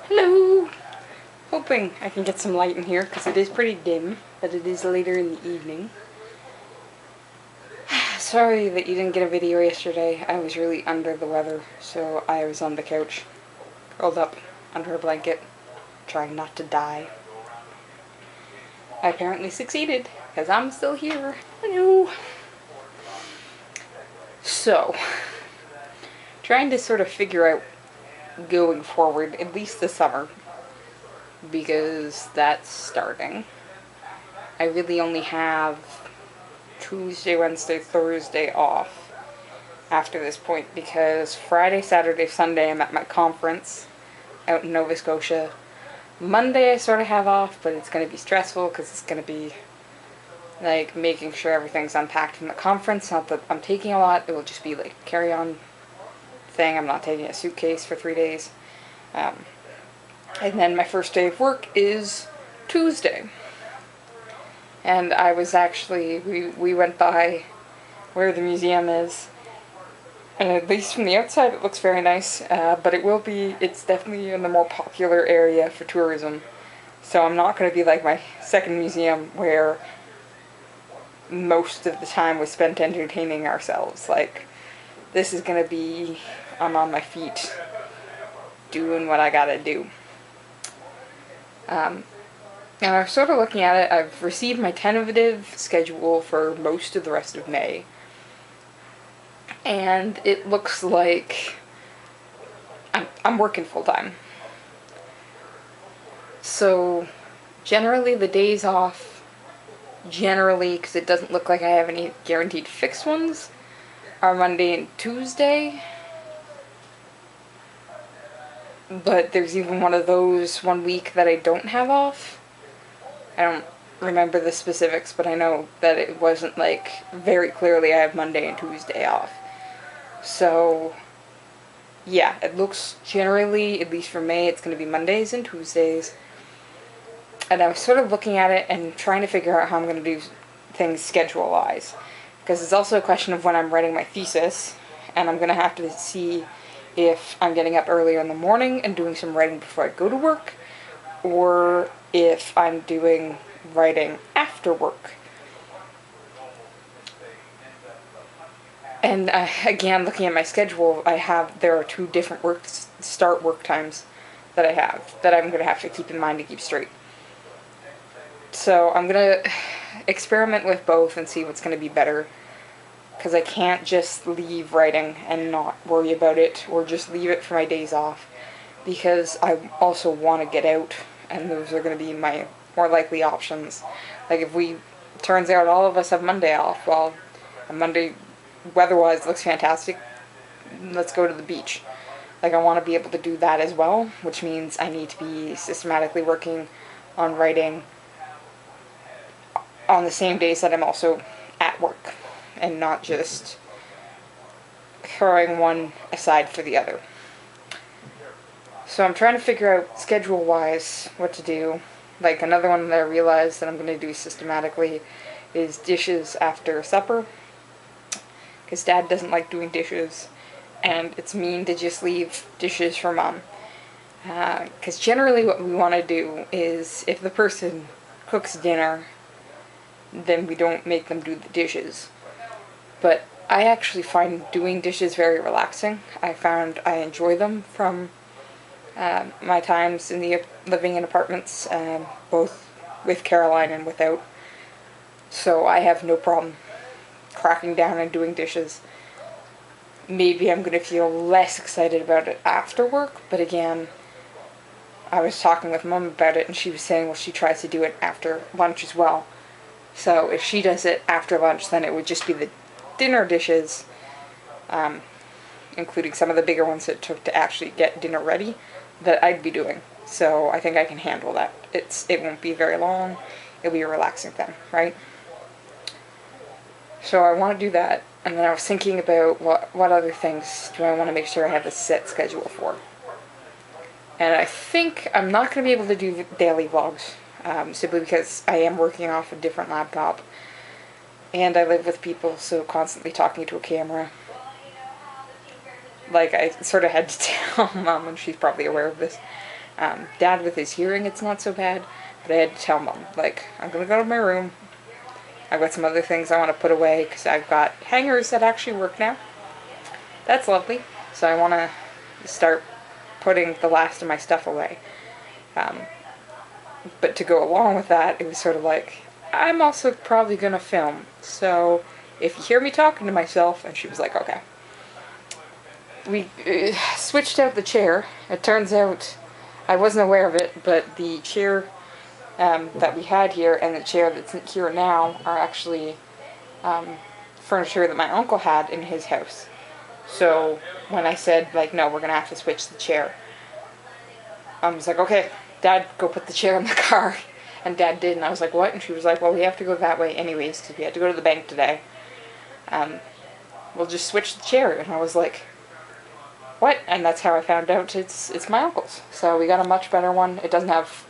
Hello! Hoping I can get some light in here because it is pretty dim, but it is later in the evening. Sorry that you didn't get a video yesterday. I was really under the weather, so I was on the couch, curled up under a blanket, trying not to die. I apparently succeeded, because I'm still here. Hello! So, trying to sort of figure out going forward, at least this summer, because that's starting. I really only have Tuesday, Wednesday, Thursday off after this point, because Friday, Saturday, Sunday I'm at my conference out in Nova Scotia. Monday I sort of have off, but it's going to be stressful because it's going to be like making sure everything's unpacked from the conference. Not that I'm taking a lot, it will just be like carry-on thing. I'm not taking a suitcase for 3 days. And then my first day of work is Tuesday. And I was actually, we went by where the museum is, and at least from the outside it looks very nice, but it's definitely in the more popular area for tourism. So I'm not going to be like my second museum where most of the time was spent entertaining ourselves. Like, this is going to be, I'm on my feet doing what I gotta do. And I was sort of looking at it. I've received my tentative schedule for most of the rest of May, and it looks like I'm working full-time. So generally the days off, because it doesn't look like I have any guaranteed fixed ones, are Monday and Tuesday. But there's even one of those one week that I don't have off. I don't remember the specifics, but I know that it wasn't like very clearly I have Monday and Tuesday off. So yeah, it looks generally, at least for May, it's going to be Mondays and Tuesdays. And I was sort of looking at it and trying to figure out how I'm going to do things schedule-wise. Because it's also a question of when I'm writing my thesis, and I'm going to have to see if I'm getting up earlier in the morning and doing some writing before I go to work, or if I'm doing writing after work. And again, looking at my schedule, there are 2 different start work times that I have, that I'm going to have to keep in mind to keep straight. So I'm going to experiment with both and see what's going to be better. Because I can't just leave writing and not worry about it, or just leave it for my days off, because I also want to get out, and those are going to be my more likely options. Like, if turns out all of us have Monday off, well, Monday weather-wise looks fantastic, let's go to the beach. Like, I want to be able to do that as well, which means I need to be systematically working on writing on the same days that I'm also at work, and not just throwing one aside for the other. So I'm trying to figure out schedule-wise what to do. Like, another one that I realized that I'm going to do systematically is dishes after supper, because Dad doesn't like doing dishes, and it's mean to just leave dishes for Mom. Because generally what we want to do is, if the person cooks dinner, then we don't make them do the dishes. But I actually find doing dishes very relaxing. I found I enjoy them from my times living in apartments, both with Caroline and without. So I have no problem cracking down and doing dishes. Maybe I'm going to feel less excited about it after work, but again, I was talking with Mom about it, and she was saying, well, she tries to do it after lunch as well. So if she does it after lunch, then it would just be the dinner dishes, including some of the bigger ones that it took to actually get dinner ready, that I'd be doing. So I think I can handle that. It won't be very long. It'll be a relaxing thing, right? So I want to do that, and then I was thinking about what other things do I want to make sure I have a set schedule for. And I think I'm not going to be able to do daily vlogs, simply because I am working off a different laptop. And I live with people, so constantly talking to a camera. Like, I sort of had to tell Mom, and she's probably aware of this, Dad with his hearing, it's not so bad, but I had to tell Mom, like, I'm gonna go to my room. I've got some other things I want to put away, because I've got hangers that actually work now. That's lovely. So I want to start putting the last of my stuff away. But to go along with that, it was sort of like, I'm also probably going to film. So if you hear me talking to myself, and she was like, okay. We switched out the chair. It turns out, I wasn't aware of it, but the chair that we had here and the chair that's here now are actually furniture that my uncle had in his house. So when I said, like, no, we're going to have to switch the chair, I was like, okay, Dad, go put the chair in the car. And Dad did, and I was like, what? And she was like, well, we have to go that way anyways, because we had to go to the bank today. We'll just switch the chair. And I was like, what? And that's how I found out it's my uncle's. So we got a much better one. It doesn't have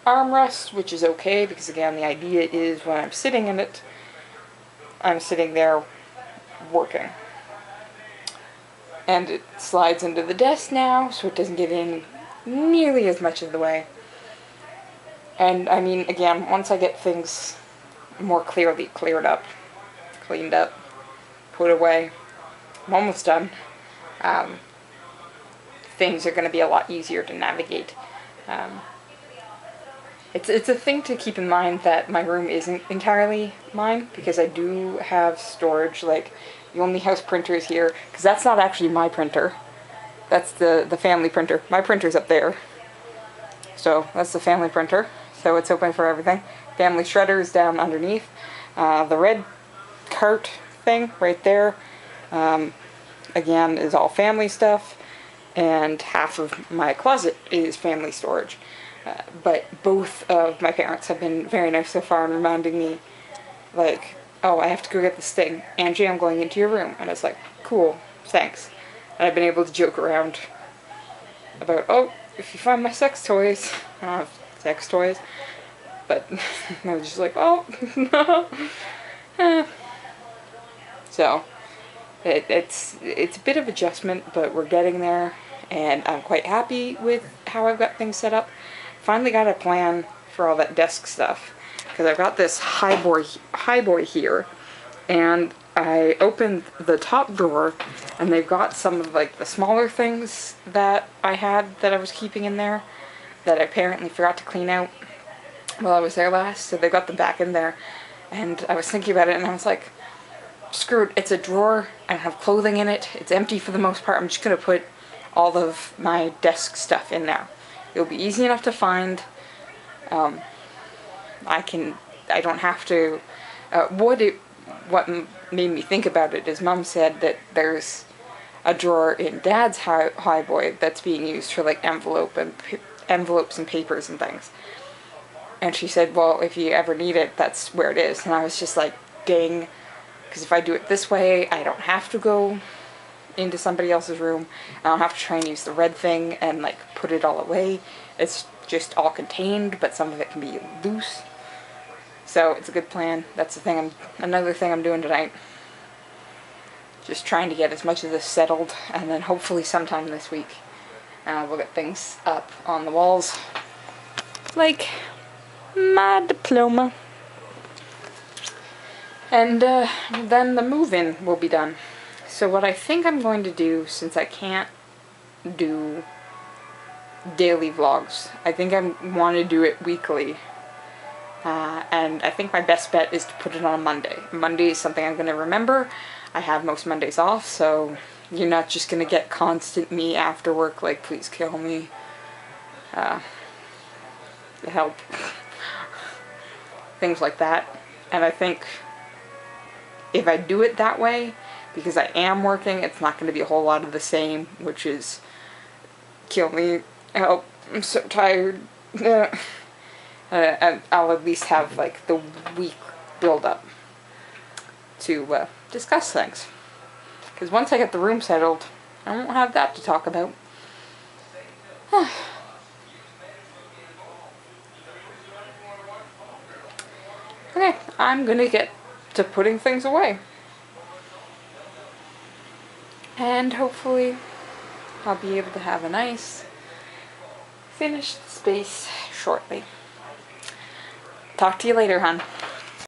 armrest, which is okay, because again, the idea is when I'm sitting in it, I'm sitting there working. And it slides into the desk now, so it doesn't get in nearly as much of the way. And, I mean, again, once I get things more clearly cleared up, cleaned up, put away, I'm almost done. Things are going to be a lot easier to navigate. It's a thing to keep in mind that my room isn't entirely mine, because I do have storage, like, the only house printer is here, because that's not actually my printer. That's the family printer. My printer's up there. So, that's the family printer. So it's open for everything. Family shredder is down underneath. The red cart thing right there, again, is all family stuff. And half of my closet is family storage. But both of my parents have been very nice so far in reminding me, like, oh, I have to go get this thing. Angie, I'm going into your room. And it's like, cool, thanks. And I've been able to joke around about, oh, if you find my sex toys, I don't have sex toys, but I was just like, oh, no. So, it's a bit of adjustment, but we're getting there, and I'm quite happy with how I've got things set up. Finally got a plan for all that desk stuff, because I've got this high boy here, and I opened the top drawer, and they've got some of, like, the smaller things that I had that I was keeping in there that I apparently forgot to clean out while I was there last, so they got them back in there. And I was thinking about it, and I was like, screw it, it's a drawer, I don't have clothing in it, it's empty for the most part, I'm just going to put all of my desk stuff in there. It'll be easy enough to find. I don't have to, what made me think about it is Mom said that there's a drawer in Dad's high boy that's being used for, like, envelopes and papers and things. And she said, well, if you ever need it, that's where it is. And I was just like, dang, because if I do it this way, I don't have to go into somebody else's room. I don't have to try and use the red thing and, like, put it all away. It's just all contained, but some of it can be loose. So it's a good plan. That's another thing I'm doing tonight. Just trying to get as much of this settled, and then hopefully sometime this week we'll get things up on the walls, like my diploma. And then the move-in will be done. So what I think I'm going to do, since I can't do daily vlogs, I think I want to do it weekly. And I think my best bet is to put it on a Monday. Monday is something I'm going to remember. I have most Mondays off, so you're not just going to get constant me after work, like, please kill me. Help. Things like that. And I think if I do it that way, because I am working, it's not going to be a whole lot of the same, which is kill me, help, I'm so tired. I'll at least have, like, the week build up to discuss things. Because once I get the room settled, I won't have that to talk about. Okay, I'm gonna get to putting things away. And hopefully I'll be able to have a nice finish the space shortly. Talk to you later, hon.